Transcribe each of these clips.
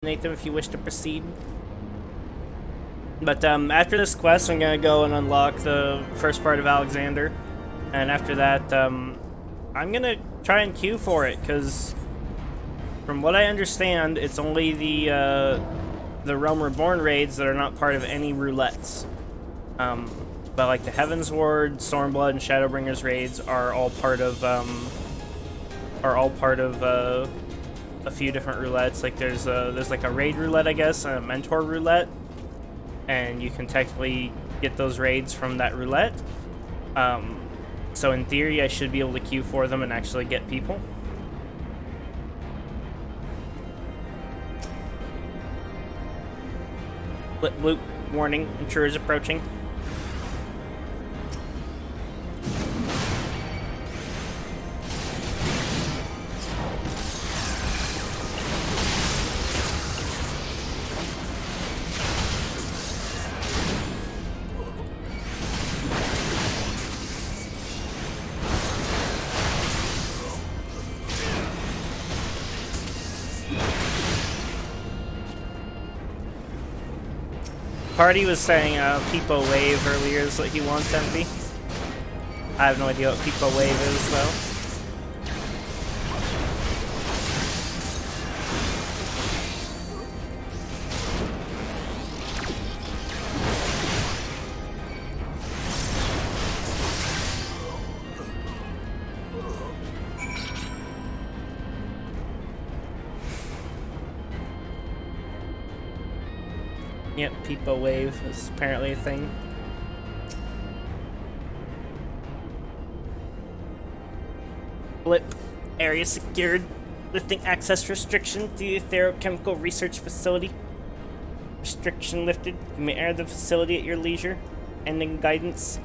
Nathan, if you wish to proceed. But after this quest, I'm gonna go and unlock the first part of Alexander, and after that, I'm gonna try and queue for it, because from what I understand, it's only the Realm Reborn raids that are not part of any roulettes. But like the Heavensward, Stormblood, and Shadowbringers raids are all part of a few different roulettes. Like there's like a raid roulette, I guess, and a mentor roulette, and you can technically get those raids from that roulette. So in theory, I should be able to queue for them and actually get people. Loop warning: intruders approaching. Party was saying Peepo Wave earlier is what he wants, Empty. I have no idea what Peepo Wave is, though. Yep, Peepo Wave is apparently a thing. Blip. Area secured. Lifting access restriction to the Aetherochemical Research Facility. Restriction lifted. You may enter the facility at your leisure. Ending guidance.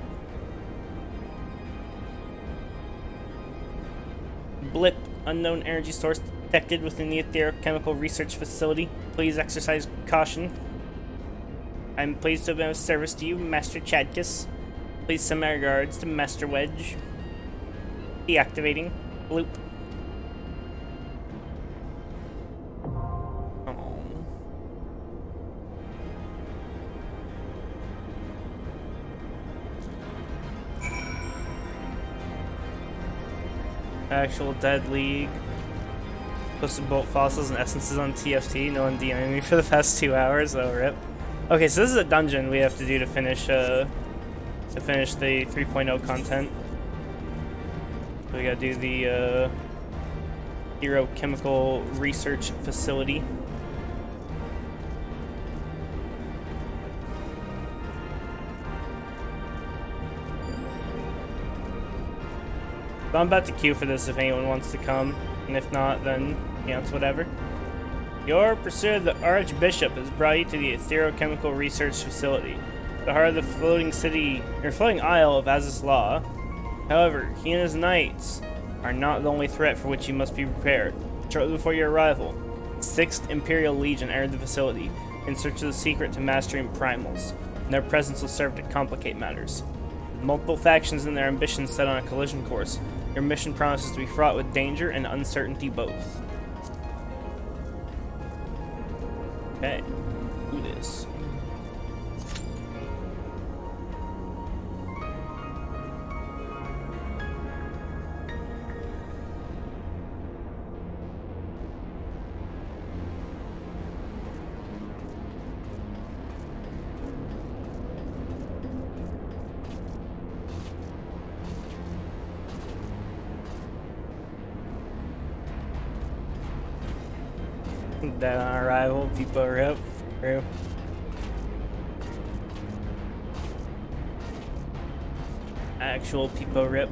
Blip. Unknown energy source detected within the Aetherochemical Research Facility. Please exercise caution. I'm pleased to have been of service to you, Master Chadkus. Please send my regards to Master Wedge. Deactivating. Bloop. Oh. Actual Dead League. Posted bolt fossils and essences on TFT. No one DMing me for the past 2 hours. Oh, rip. Okay, so this is a dungeon we have to do to finish the 3.0 content. So we gotta do the Aetherochemical Research Facility. So I'm about to queue for this if anyone wants to come, and if not, then, you know, it's whatever. Your pursuit of the Archbishop has brought you to the Aetherochemical Research Facility, the heart of the floating isle of Azus Law. However, he and his knights are not the only threat for which you must be prepared. Shortly before your arrival, 6th Imperial Legion entered the facility in search of the secret to mastering primals, and their presence will serve to complicate matters. With multiple factions and their ambitions set on a collision course, your mission promises to be fraught with danger and uncertainty both. Okay, do this. Dead on arrival, people are up. True. Actual people rip.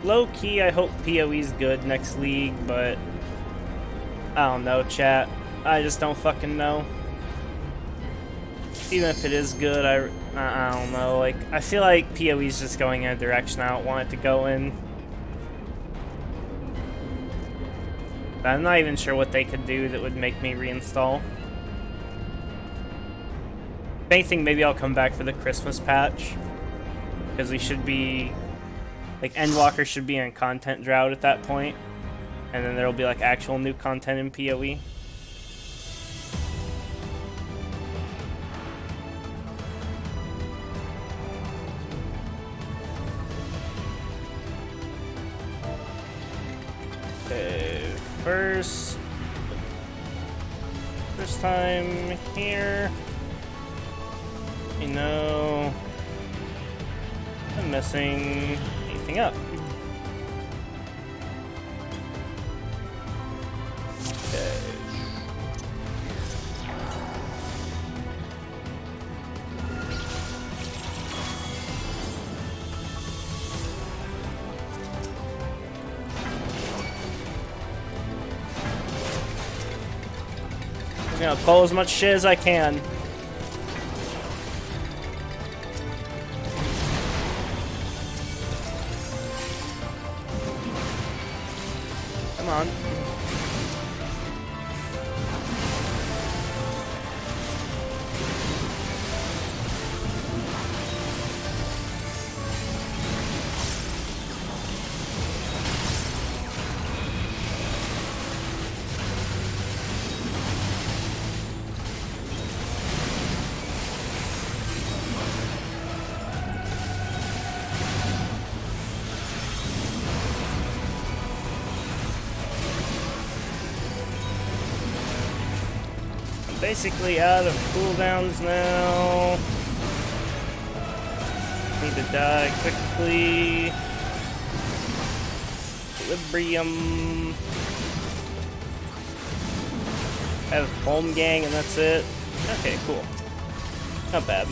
Low key, I hope PoE's good next league, but I don't know, chat. I just don't fucking know. Even if it is good, I don't know. Like, I feel like PoE's just going in a direction I don't want it to go in. But I'm not even sure what they could do that would make me reinstall. If anything, maybe I'll come back for the Christmas patch. Because we should be... like, Endwalker should be in content drought at that point. And then there'll be, like, actual new content in PoE. Okay, first time here. You know, I'm messing anything up. Okay. I'm gonna pull as much shit as I can. Come on. Basically out of cooldowns now. Need to die quickly. Equilibrium. Have home gang and that's it. Okay, cool. Not bad.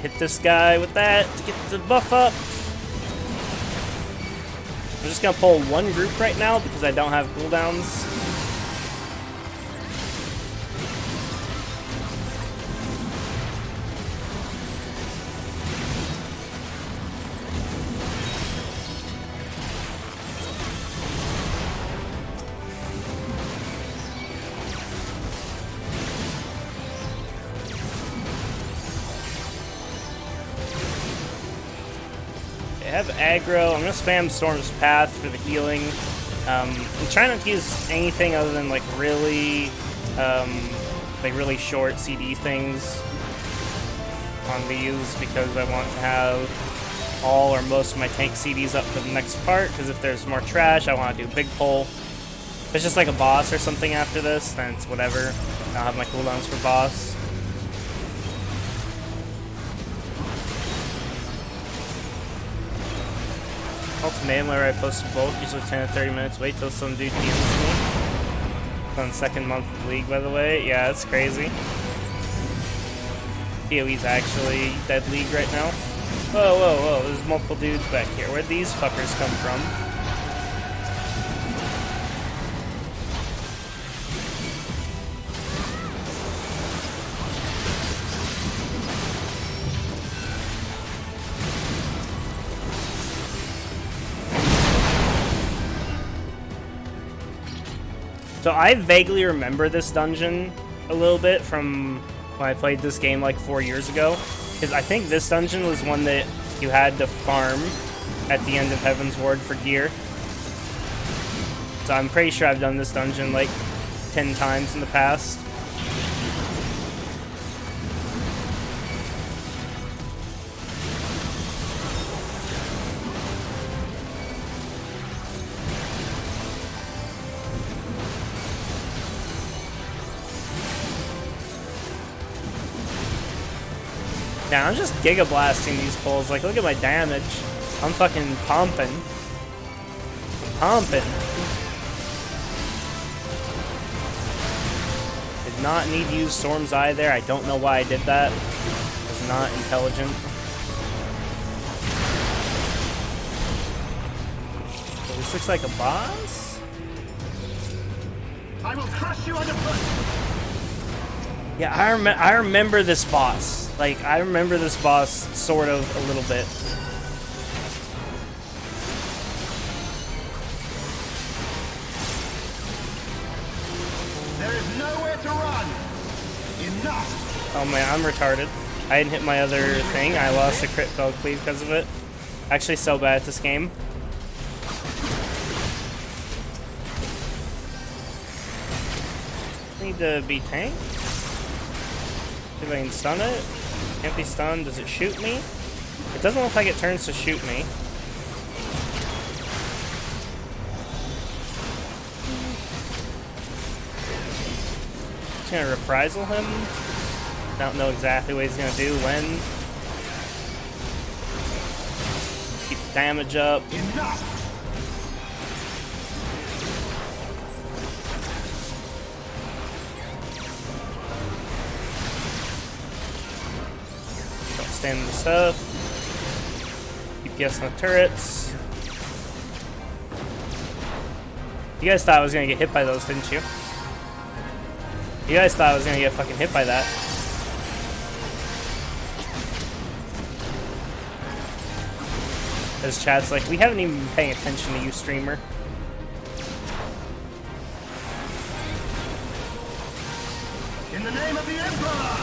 Hit this guy with that to get the buff up. I'm just gonna pull one group right now because I don't have cooldowns. I have aggro. I'm gonna spam Storm's Path for the healing. I'm trying not to use anything other than like really short CD things on these because I want to have all or most of my tank CDs up for the next part. Because if there's more trash, I want to do a big pull. If it's just like a boss or something after this, then it's whatever. I'll have my cooldowns for boss. Ultimatum where I post bulk, usually 10 to 30 minutes, wait till some dude DMs me. On second month of the league, by the way. Yeah, it's crazy. PoE's actually dead league right now. Whoa, whoa, whoa, there's multiple dudes back here. Where'd these fuckers come from? So I vaguely remember this dungeon a little bit from when I played this game like 4 years ago. Because I think this dungeon was one that you had to farm at the end of Heavensward for gear. So I'm pretty sure I've done this dungeon like 10 times in the past. Yeah, I'm just Giga Blasting these pulls. Like, look at my damage. I'm fucking pumping. Pumping. Did not need to use Storm's Eye there. I don't know why I did that. It was not intelligent. So this looks like a boss? I will crush you underfoot! Yeah, I remember this boss. Like, I remember this boss sort of a little bit. There is nowhere to run. Enough. Oh man, I'm retarded. I didn't hit my other thing. I lost a crit fell cleave because of it. Actually, so bad at this game. Need to be tanked. See if I can stun it. Can't be stunned. Does it shoot me? It doesn't look like it turns to shoot me. Just gonna reprisal him. Don't know exactly what he's gonna do when. Keep the damage up. Enough. Don't stand in the stuff. Keep guessing the turrets. You guys thought I was gonna get hit by those, didn't you? You guys thought I was gonna get fucking hit by that. As chat's like, we haven't even been paying attention to you, streamer. In the name of the Emperor.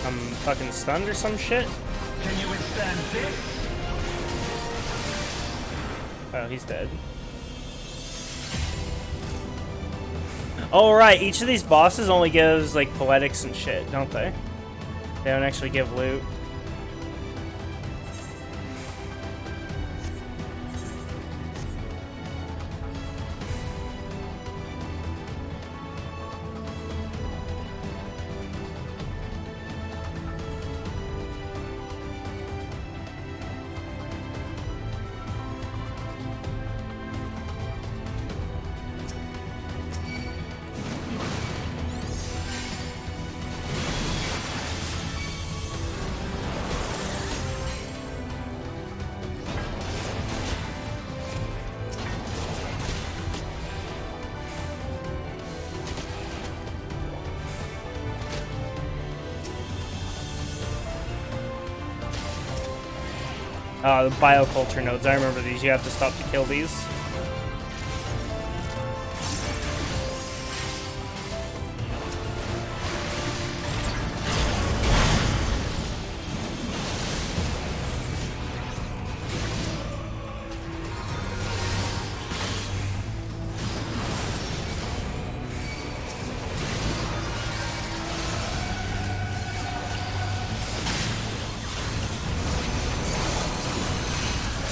I'm fucking stunned or some shit. Can you withstand this? Oh, he's dead. Oh, right. Each of these bosses only gives, like, poetics and shit, don't they? They don't actually give loot. The bioculture nodes. I remember these. You have to stop to kill these.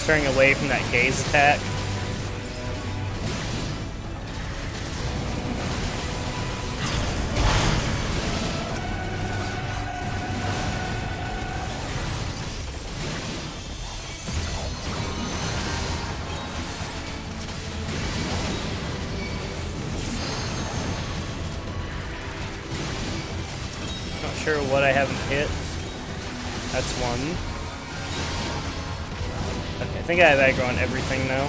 Turning away from that gaze attack. Not sure what I haven't hit. That's one. Okay, I think I have aggro on everything now.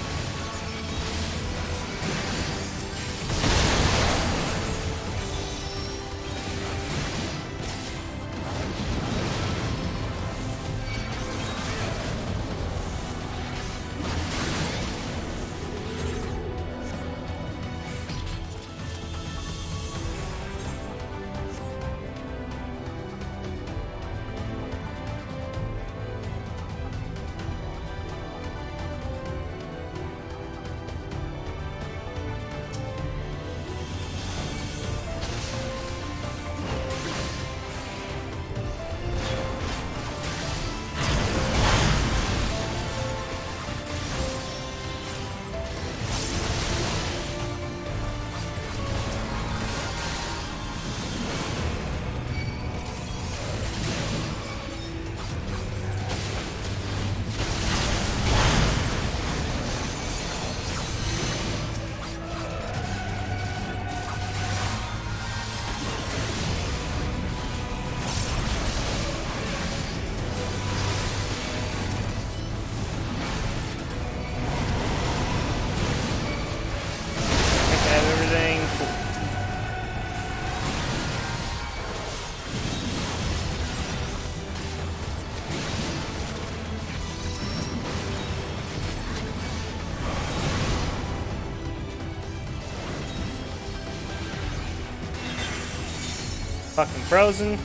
Fucking frozen.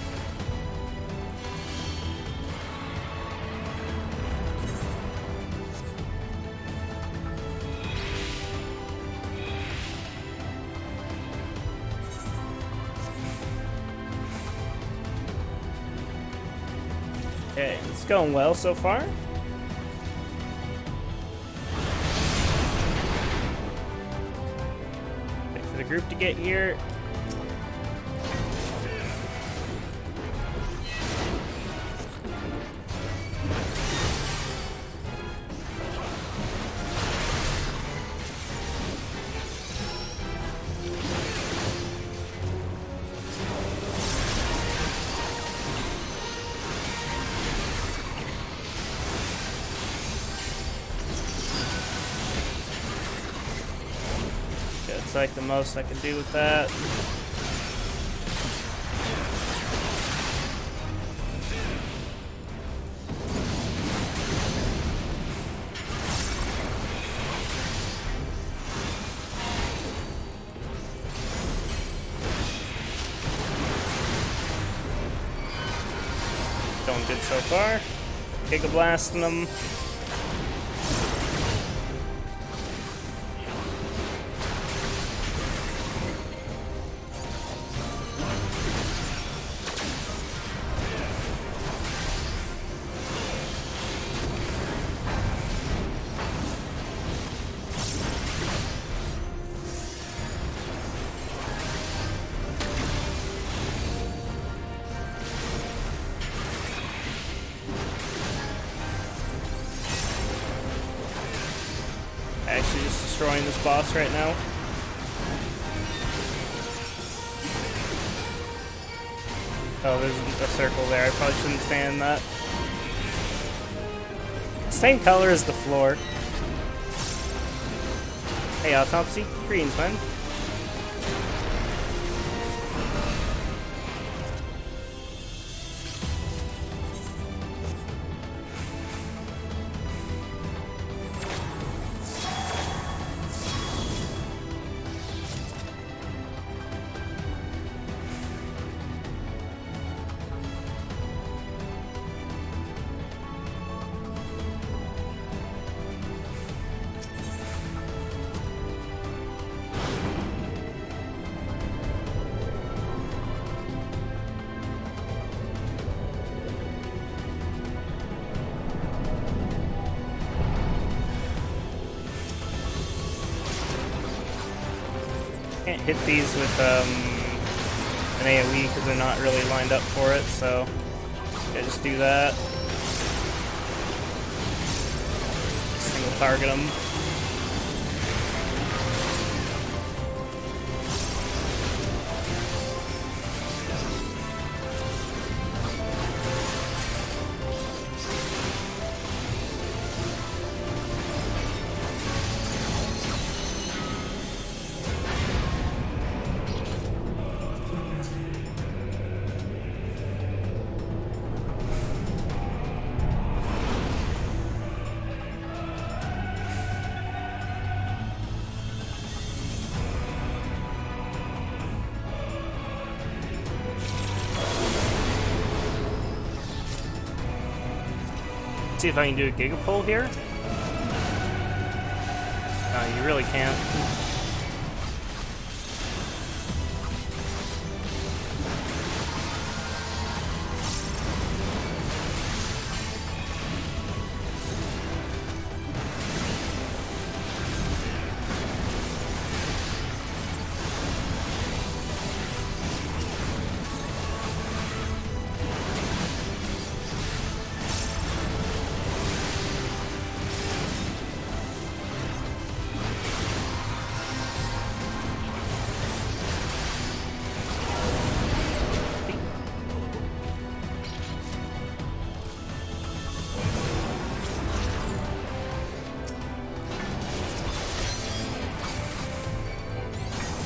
Okay, it's going well so far. Wait for the group to get here. It's like the most I can do with that. Going good so far. Giga blasting them. Actually just destroying this boss right now. Oh, there's a circle there. I probably shouldn't stand in that. Same color as the floor. Hey, Autopsy. Greens, man. Can't hit these with an AoE because they're not really lined up for it, so yeah, just do that. Single target them. See if I can do a Giga Pull here. No, you really can't.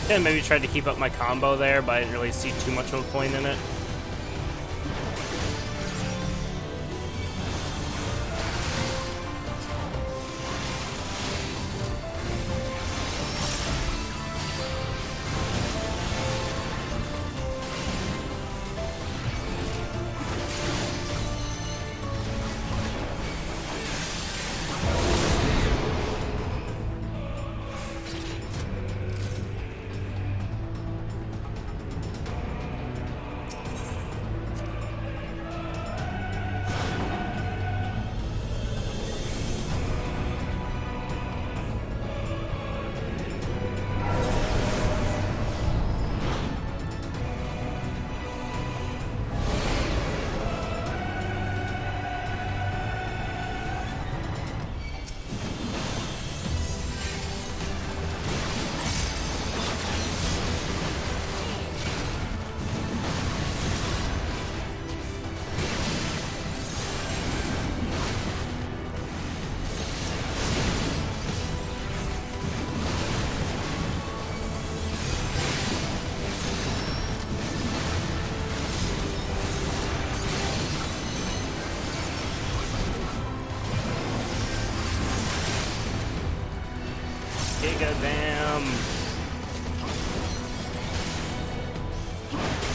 Yeah, maybe tried to keep up my combo there, but I didn't really see too much of a point in it.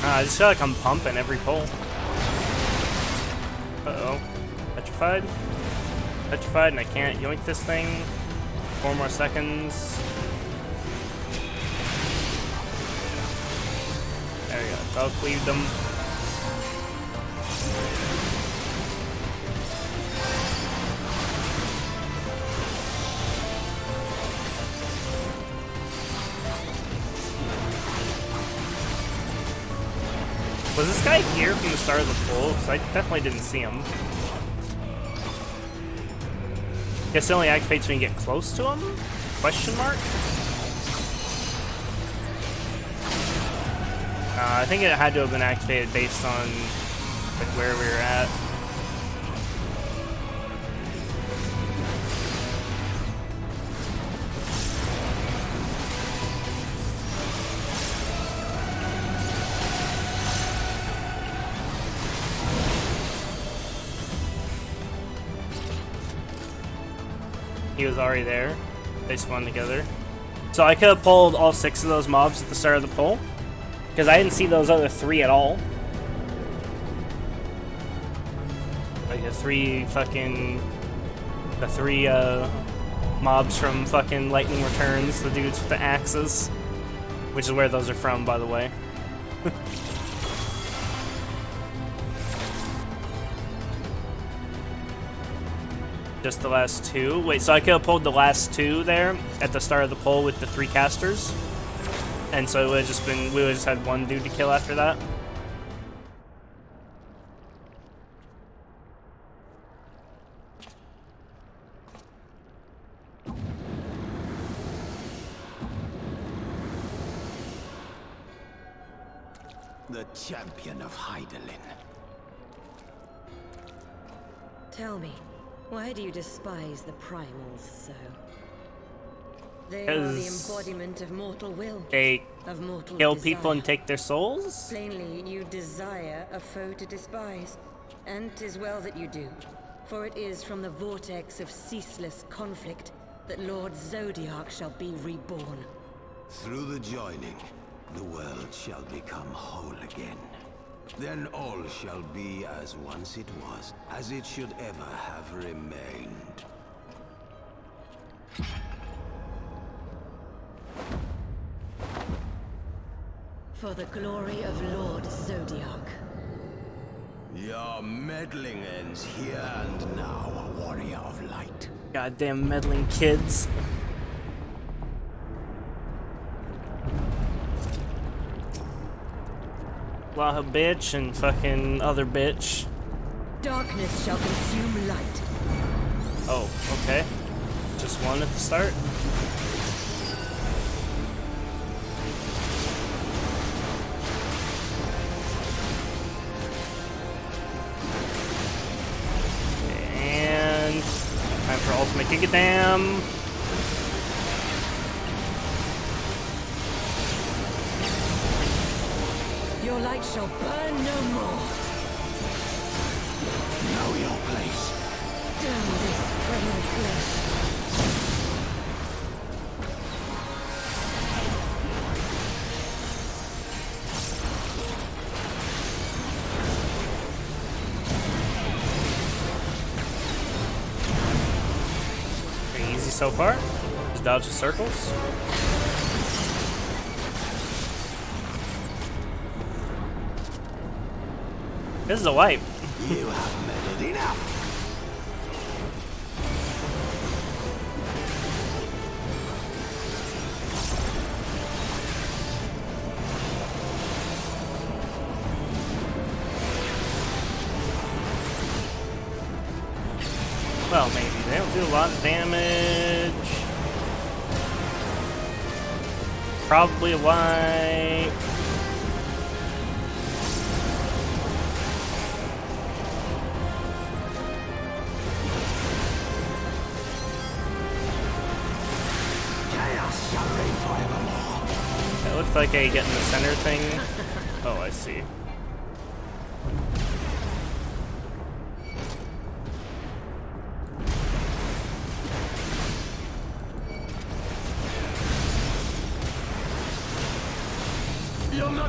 I just feel like I'm pumping every pull. Uh-oh. Petrified? Petrified, and I can't yoink this thing. 4 more seconds. There we go. Fell cleaved them. Was this guy here from the start of the pull? Because I definitely didn't see him. Guess it only activates when you get close to him? Question mark? I think it had to have been activated based on like where we were at. He was already there. They spawned together. So I could have pulled all 6 of those mobs at the start of the pull, because I didn't see those other 3 at all. Like the 3 mobs from fucking Lightning Returns, the dudes with the axes, which is where those are from, by the way. Just the last 2. Wait, so I could have pulled the last 2 there at the start of the pull with the 3 casters, and so it would have just been, we would have just had 1 dude to kill after that. The champion of Hydaelyn. Tell me, why do you despise the primals so? They are the embodiment of mortal will. They of mortal kill desire. people and take their souls? Plainly, you desire a foe to despise. And 'tis well that you do. For it is from the vortex of ceaseless conflict that Lord Zodiac shall be reborn. Through the joining, the world shall become whole again. Then all shall be as once it was, as it should ever have remained. For the glory of Lord Zodiac. Your meddling ends here and now, warrior of light. Goddamn meddling kids. Laha bitch and fucking other bitch. Darkness shall consume light. Oh, okay. Just 1 at the start. And time for ultimate Gigadam. Your light shall burn no more. Know your place. Damn this criminal flesh. Pretty easy so far. Just dodge the circles. This is a wipe. You have meddled enough. Well, maybe. They don't do a lot of damage. Probably a wipe. It looks like I get in the center thing. Oh, I see.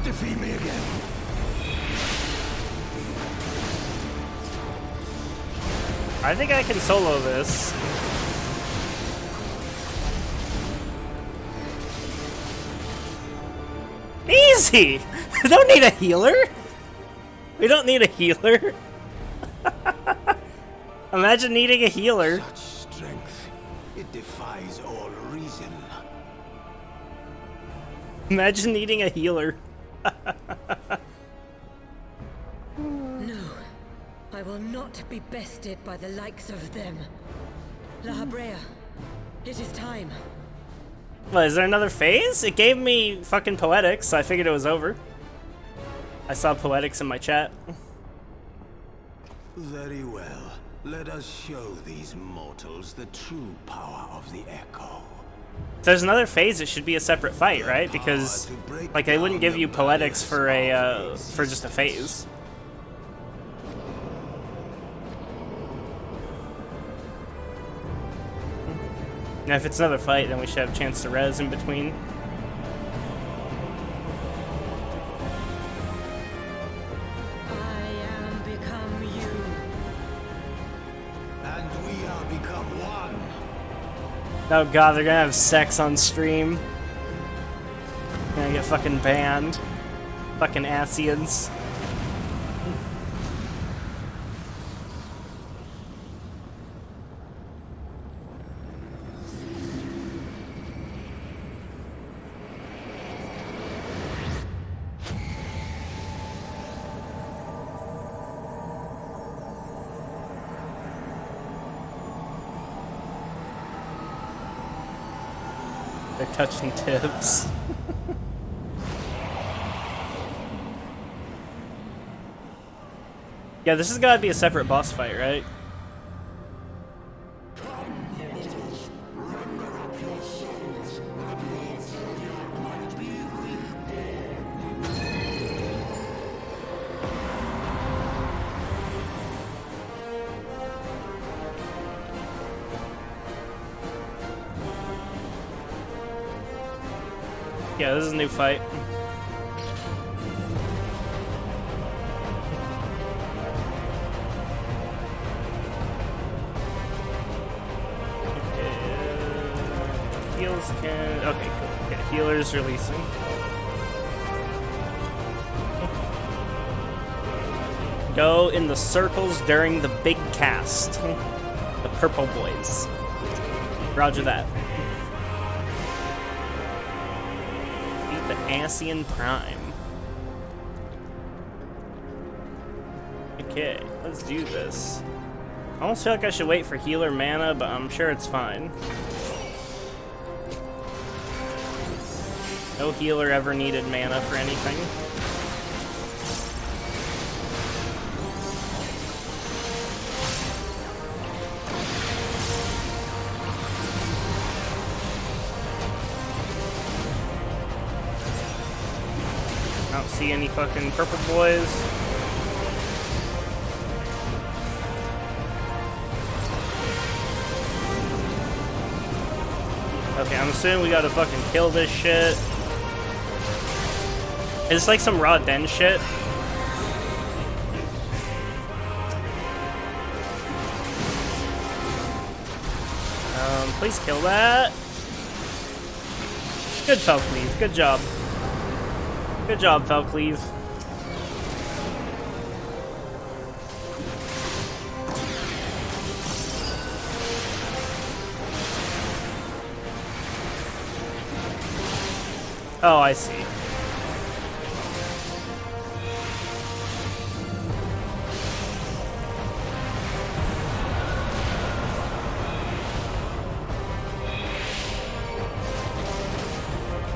cannot defeat me again. I think I can solo this. Easy! We don't need a healer! We don't need a healer. Imagine needing a healer. Such strength, it defies all reason. Imagine needing a healer. No, I will not be bested by the likes of them. La Habrea, it is time. What, is there another phase? It gave me fucking poetics, so I figured it was over. I saw poetics in my chat. Very well. Let us show these mortals the true power of the Echo. If there's another phase, it should be a separate fight, right? Because, like, they wouldn't give you poetics for a, for just a phase. Now, if it's another fight, then we should have a chance to res in between. I am become you. And we are become one. Oh god, they're gonna have sex on stream. Gonna get fucking banned. Fucking Asians. They're touching tips. Yeah, this has gotta be a separate boss fight, right? Yeah, this is a new fight. Heals can... Okay, cool. Okay, healer's releasing. Go in the circles during the big cast. The purple boys. Roger that. Beat the Asian Prime. Okay, let's do this. I almost feel like I should wait for healer mana, but I'm sure it's fine. No healer ever needed mana for anything. I don't see any fucking purple boys. Okay, I'm assuming we gotta fucking kill this shit. It's like some raw den shit. Please kill that. Good Felcleave, good job. Good job, Felcleave. Oh, I see.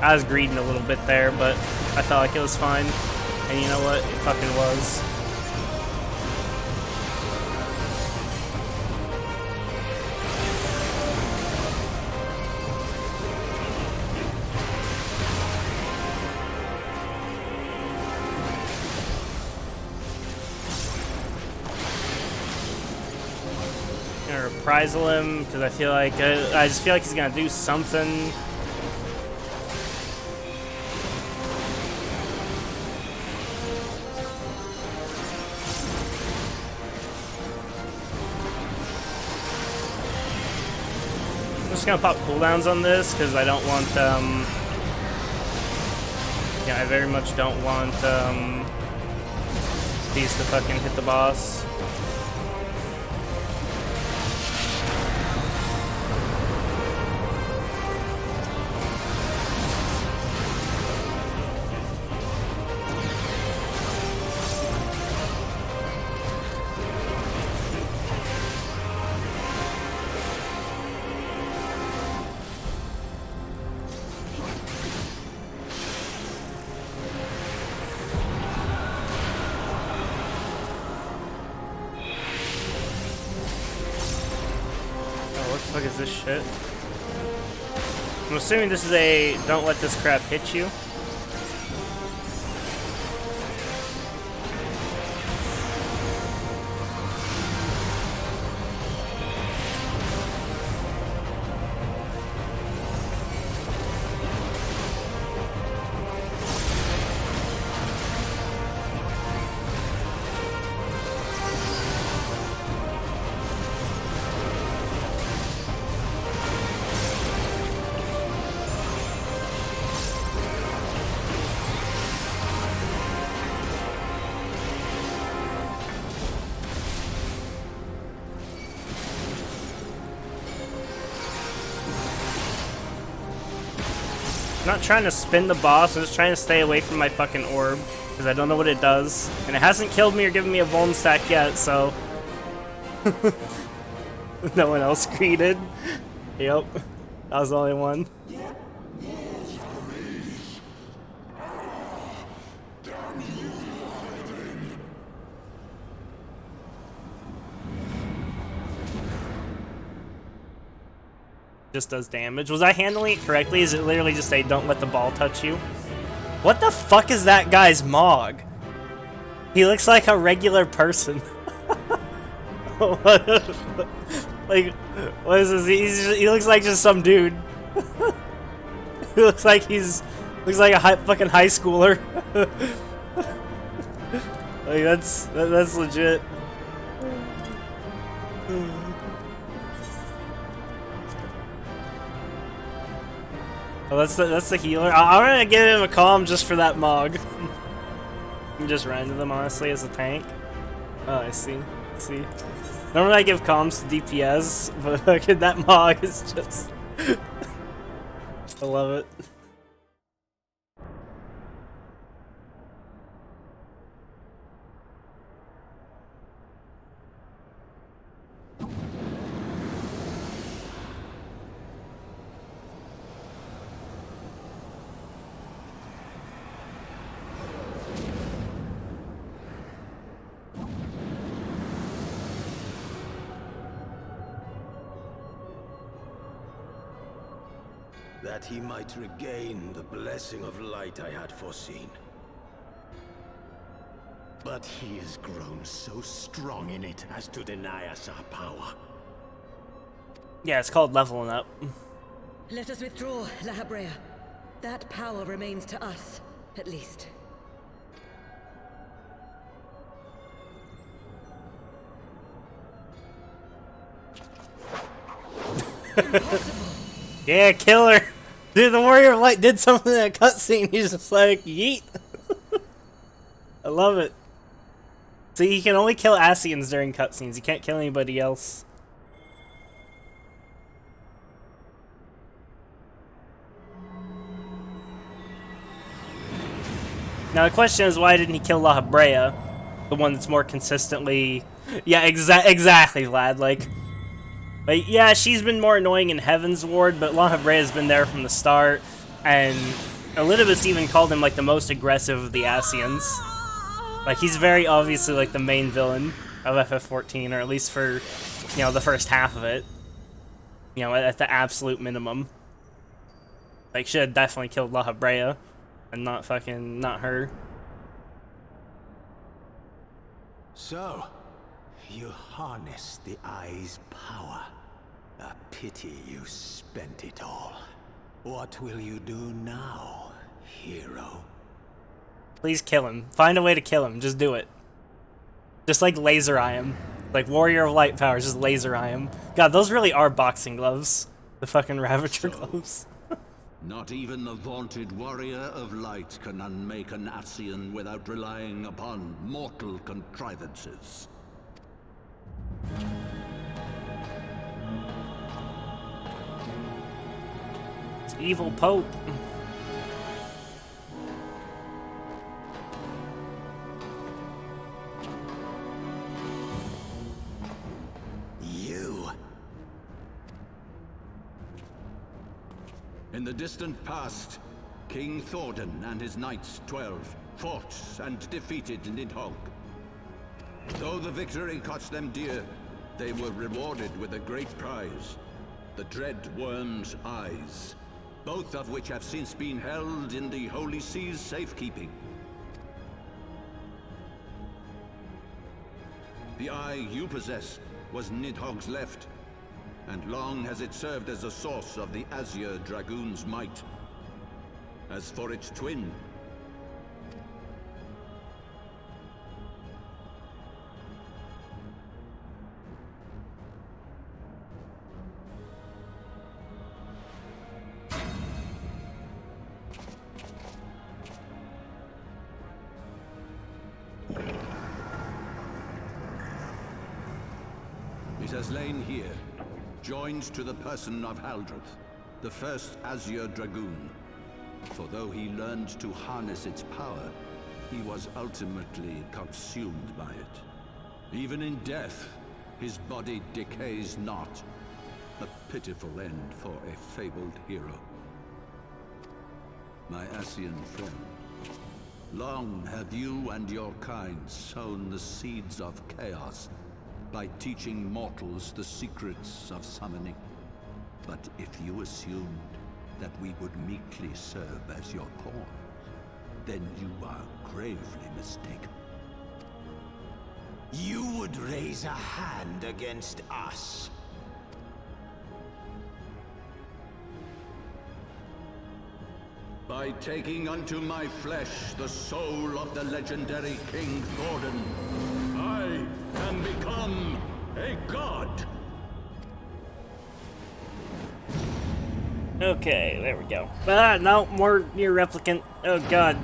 I was greeding a little bit there, but I felt like it was fine. And you know what? It fucking was. Gonna reprisal him because I feel like I just feel like he's gonna do something. just gonna pop cooldowns on this because I don't want, yeah, I very much don't want, these to fucking hit the boss. What the fuck is this shit? I'm assuming this is a don't let this crap hit you. I'm not trying to spin the boss, I'm just trying to stay away from my fucking orb, because I don't know what it does. And it hasn't killed me or given me a vuln stack yet, so... No one else greeted. Yep, that was the only one. Just does damage. Was I handling it correctly? Is it literally just say don't let the ball touch you? What the fuck is that guy's Mog? He looks like a regular person. Like, what is this? He looks like just some dude. He looks like looks like a fucking high schooler. Like that's legit. Oh, that's the healer. I'm gonna give him a calm just for that Mog. I'm just run into them honestly as a tank. Oh, I see. Normally I give calms to DPS, but fucking that Mog is just. I love it. That he might regain the blessing of light I had foreseen. But he has grown so strong in it as to deny us our power. Yeah, it's called leveling up. Let us withdraw, La Habrea. That power remains to us, at least. Impossible. Yeah, kill her. Dude, the Warrior of Light did something in that cutscene. He's just like, yeet. I love it. See, he can only kill Ascians during cutscenes. He can't kill anybody else. Now the question is, why didn't he kill La Habrea? The one that's more consistently... Yeah, exactly, Vlad. Like, yeah, she's been more annoying in Heavensward, but La Habrea's been there from the start, and Elidibus even called him, like, the most aggressive of the Ascians. Like, he's very obviously, like, the main villain of FF14, or at least for, you know, the first half of it. You know, at the absolute minimum. Like, should have definitely killed La Habrea, and not her. So, you harnessed the Eye's power. A pity you spent it all. What will you do now, hero? Please kill him. Find a way to kill him. Just do it. Just like laser eye him. Like Warrior of Light powers, just laser eye him. God, those really are boxing gloves. The fucking Ravager gloves. Not even the vaunted warrior of light can unmake an Ascian without relying upon mortal contrivances. It's evil Pope. In the distant past, King Thordan and his knights 12 fought and defeated Nidhogg. Though the victory cost them dear, they were rewarded with a great prize, the Dread Worm's Eyes, both of which have since been held in the Holy Sea's safekeeping. The eye you possess was Nidhogg's left, and long has it served as a source of the Azure Dragoon's might. As for its twin, it has lain here, joined to the person of Haldreth, the first Azure Dragoon. For though he learned to harness its power, he was ultimately consumed by it. Even in death, his body decays not. A pitiful end for a fabled hero. My Ascian friend, long have you and your kind sown the seeds of chaos by teaching mortals the secrets of summoning. But if you assumed that we would meekly serve as your pawns, then you are gravely mistaken. You would raise a hand against us? By taking unto my flesh the soul of the legendary King Thordan, I can become a god! Okay, there we go. Ah, no, more near replicant. Oh god.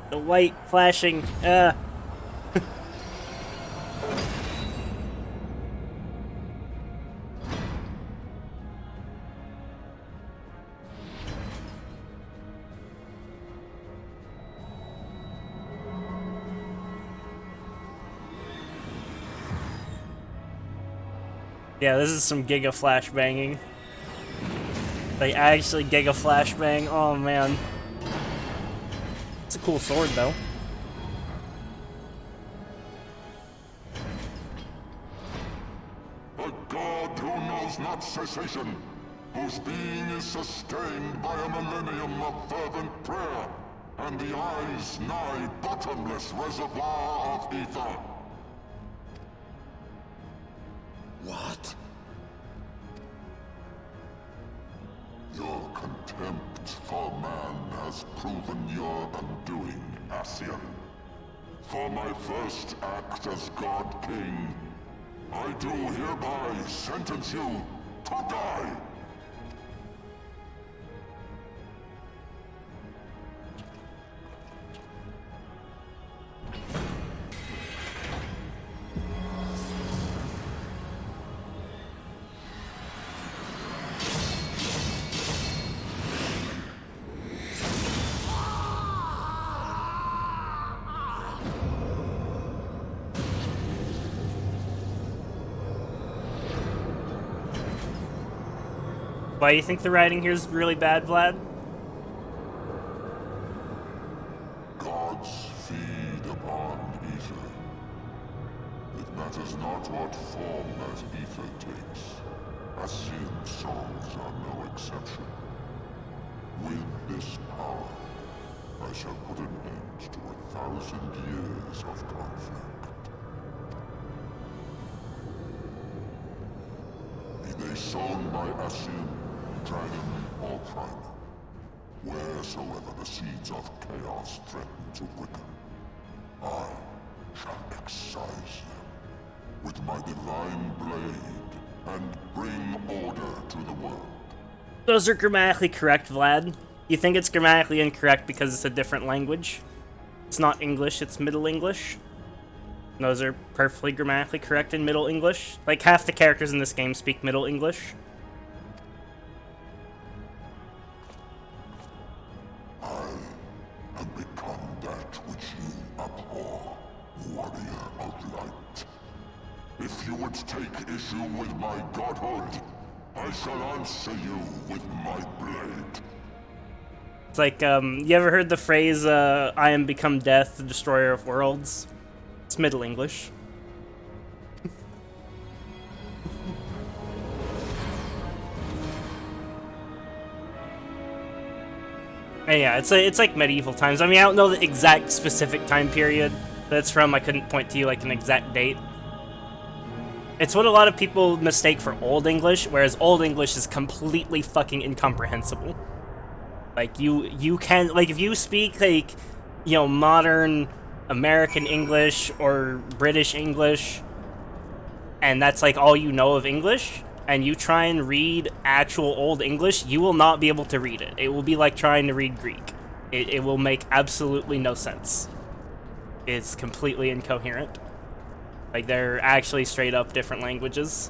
The light flashing. Yeah, this is some Giga flashbanging. They actually Giga flashbang. Oh man. It's a cool sword though. A god who knows not cessation, whose being is sustained by a millennium of fervent prayer, and the eye's nigh bottomless reservoir of ether. What? Your contempt for man has proven your undoing, Ascian. For my first act as God King, I do hereby sentence you to die! Why do you think the writing here is really bad, Vlad? Gods feed upon ether. It matters not what form that ether takes. Ascian souls are no exception. With this power, I shall put an end to 1,000 years of conflict. Be they sown by Ascian, dragon, or primal, wheresoever the seeds of chaos threaten to quicken, I shall excise them with my divine blade and bring order to the world. Those are grammatically correct, Vlad. You think it's grammatically incorrect because it's a different language. It's not English, it's Middle English. Those are perfectly grammatically correct in Middle English. Like, half the characters in this game speak Middle English. I have become that which you abhor, warrior of light. If you would take issue with my godhood, I shall answer you with my blade. It's like, you ever heard the phrase, I am become death, the destroyer of worlds? It's Middle English. And yeah, it's like medieval times. I mean, I don't know the exact specific time period that's from. I couldn't point to you like an exact date. It's what a lot of people mistake for Old English, whereas Old English is completely fucking incomprehensible. Like, you can, like, if you speak, like, you know, modern American English or British English, and that's, like, all you know of English, and you try and read actual Old English, you will not be able to read it. It will be like trying to read Greek. It will make absolutely no sense. It's completely incoherent. Like, they're actually straight up different languages.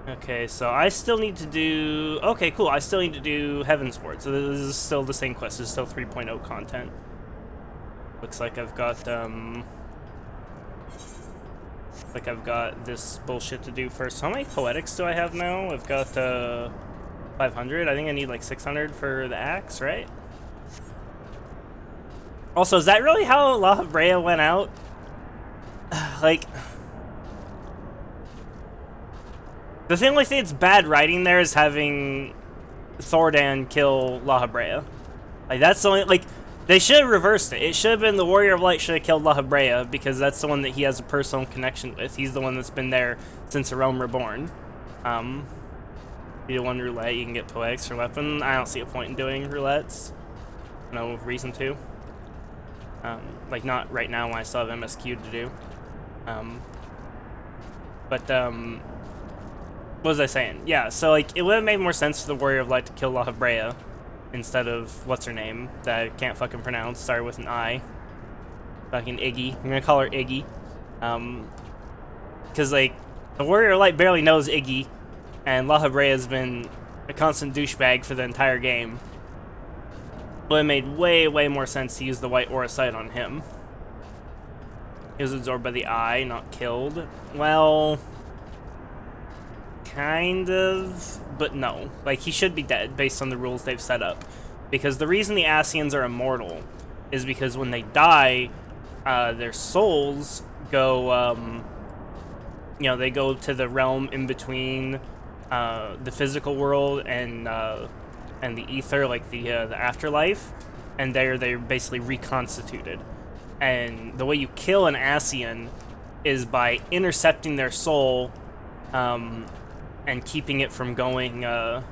Okay, so I still need to do... Okay, cool, I still need to do Heavensward. So this is still the same quest. This is still 3.0 content. Looks like I've got, like I've got this bullshit to do first. How many poetics do I have now? I've got, 500. I think I need like 600 for the axe, right? Also, is that really how La Brea went out? Like... The only thing that's bad writing there is having Thordan kill La Brea. Like, that's the only... Like, they should have reversed it. It should have been the Warrior of Light should have killed La Brea, because that's the one that he has a personal connection with. He's the one that's been there since the Realm Reborn. You do one roulette, you can get poetics for weapon. I don't see a point in doing roulettes. No reason to. Like, not right now when I still have MSQ to do. What was I saying? Yeah, so, like, it would have made more sense for the Warrior of Light to kill La Brea instead of, what's her name, that I can't fucking pronounce, started with an I. Fucking Iggy. I'm gonna call her Iggy. Because, like, the Warrior of Light barely knows Iggy, and La Brea has been a constant douchebag for the entire game. It would have made way, way more sense to use the White Aura Sight on him. He was absorbed by the eye, not killed. Well... Kind of, but no. Like, he should be dead based on the rules they've set up. Because the reason the Ascians are immortal is because when they die, their souls go, you know, they go to the realm in between the physical world and the ether, like the afterlife, and they're basically reconstituted. And the way you kill an Ascian is by intercepting their soul, and keeping it from going to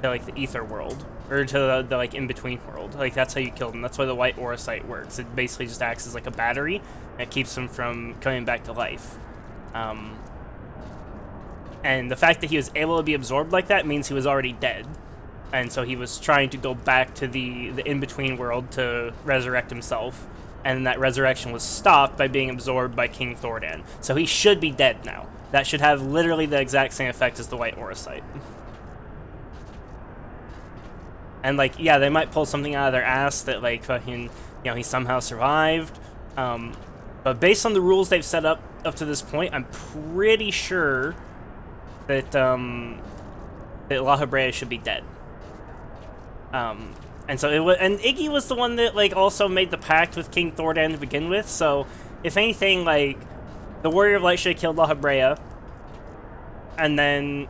like the ether world or to the like in between world. Like, that's how you kill them. That's why the White Aura Sight works. It basically just acts as like a battery that keeps them from coming back to life. And the fact that he was able to be absorbed like that means he was already dead, and so he was trying to go back to the in between world to resurrect himself. And that resurrection was stopped by being absorbed by King Thordan. So he should be dead now. That should have literally the exact same effect as the White Aura Sight. And, like, yeah, they might pull something out of their ass that, like, fucking, you know, he somehow survived. But based on the rules they've set up to this point, I'm pretty sure that, that La Brea should be dead. And so and Iggy was the one that, like, also made the pact with King Thordan to begin with, so if anything, like, the Warrior of Light should have killed La Brea, and then,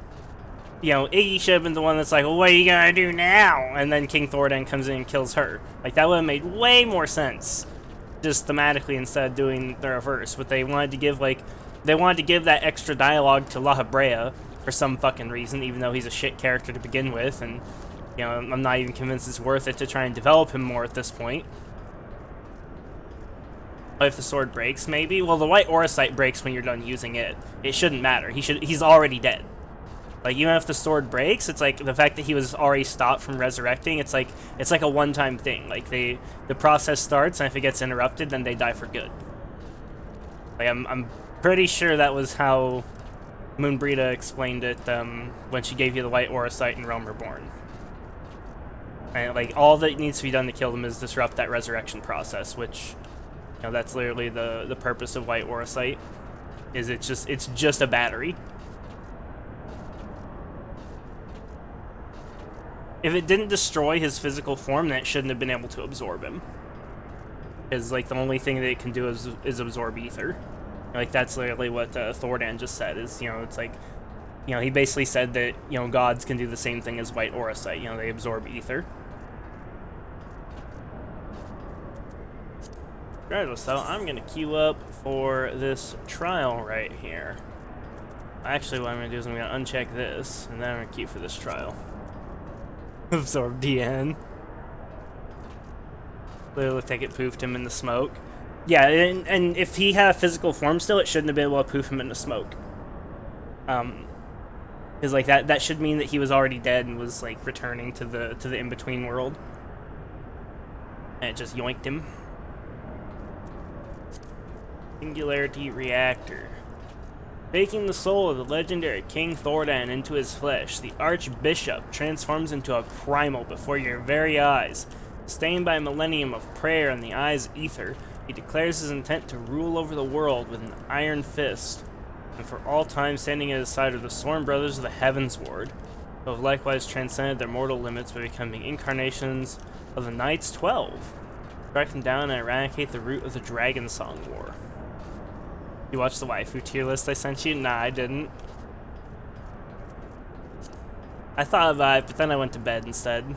you know, Iggy should have been the one that's like, well, what are you gonna do now? And then King Thordan comes in and kills her. Like, that would have made way more sense, just thematically, instead of doing the reverse. But they wanted to give, like, they wanted to give that extra dialogue to La Brea for some fucking reason, even though he's a shit character to begin with, and, you know, I'm not even convinced it's worth it to try and develop him more at this point. If the sword breaks, maybe. Well, the white auracite breaks when you're done using it. It shouldn't matter. He's already dead. Like, even if the sword breaks, it's like the fact that he was already stopped from resurrecting, it's like a one-time thing. Like, the process starts, and if it gets interrupted, then they die for good. Like, I'm pretty sure that was how Moonbrita explained it when she gave you the white auracite in Realm Reborn. And, like, all that needs to be done to kill them is disrupt that resurrection process, which, you know, that's literally the purpose of white auracite. Is it's just a battery. If it didn't destroy his physical form, then it shouldn't have been able to absorb him. Because, like, the only thing that it can do is absorb ether. Like, that's literally what Thordan just said, is, you know, it's like, you know, he basically said that, you know, gods can do the same thing as white auracite. You know, they absorb ether. Regardless, though, I'm going to queue up for this trial right here. Actually, what I'm going to do is I'm going to uncheck this, and then I'm going to queue for this trial. Absorb DN. Literally looked like it poofed him in the smoke. Yeah, and if he had a physical form still, it shouldn't have been able to poof him in the smoke. Because, like, that should mean that he was already dead and was, like, returning to the in-between world. And it just yoinked him. Singularity Reactor. Taking the soul of the legendary King Thordan into his flesh, the Archbishop transforms into a primal before your very eyes. Sustained by a millennium of prayer and the eyes ether, he declares his intent to rule over the world with an iron fist, and for all time standing at the side of the sworn brothers of the Heavensward, who have likewise transcended their mortal limits by becoming incarnations of the Knights 12, track them down and eradicate the root of the Dragon Song War. You watched the waifu tier list I sent you? Nah, I didn't. I thought about it, but then I went to bed instead.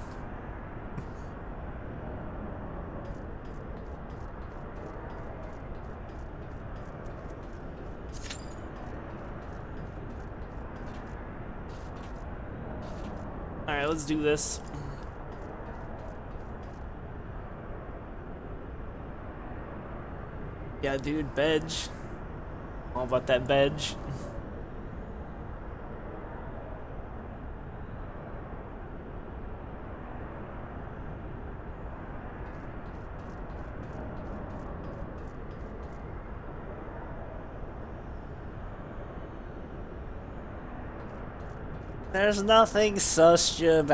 Alright, let's do this. Yeah, dude, Bedge. All about that Bedge. There's nothing sus about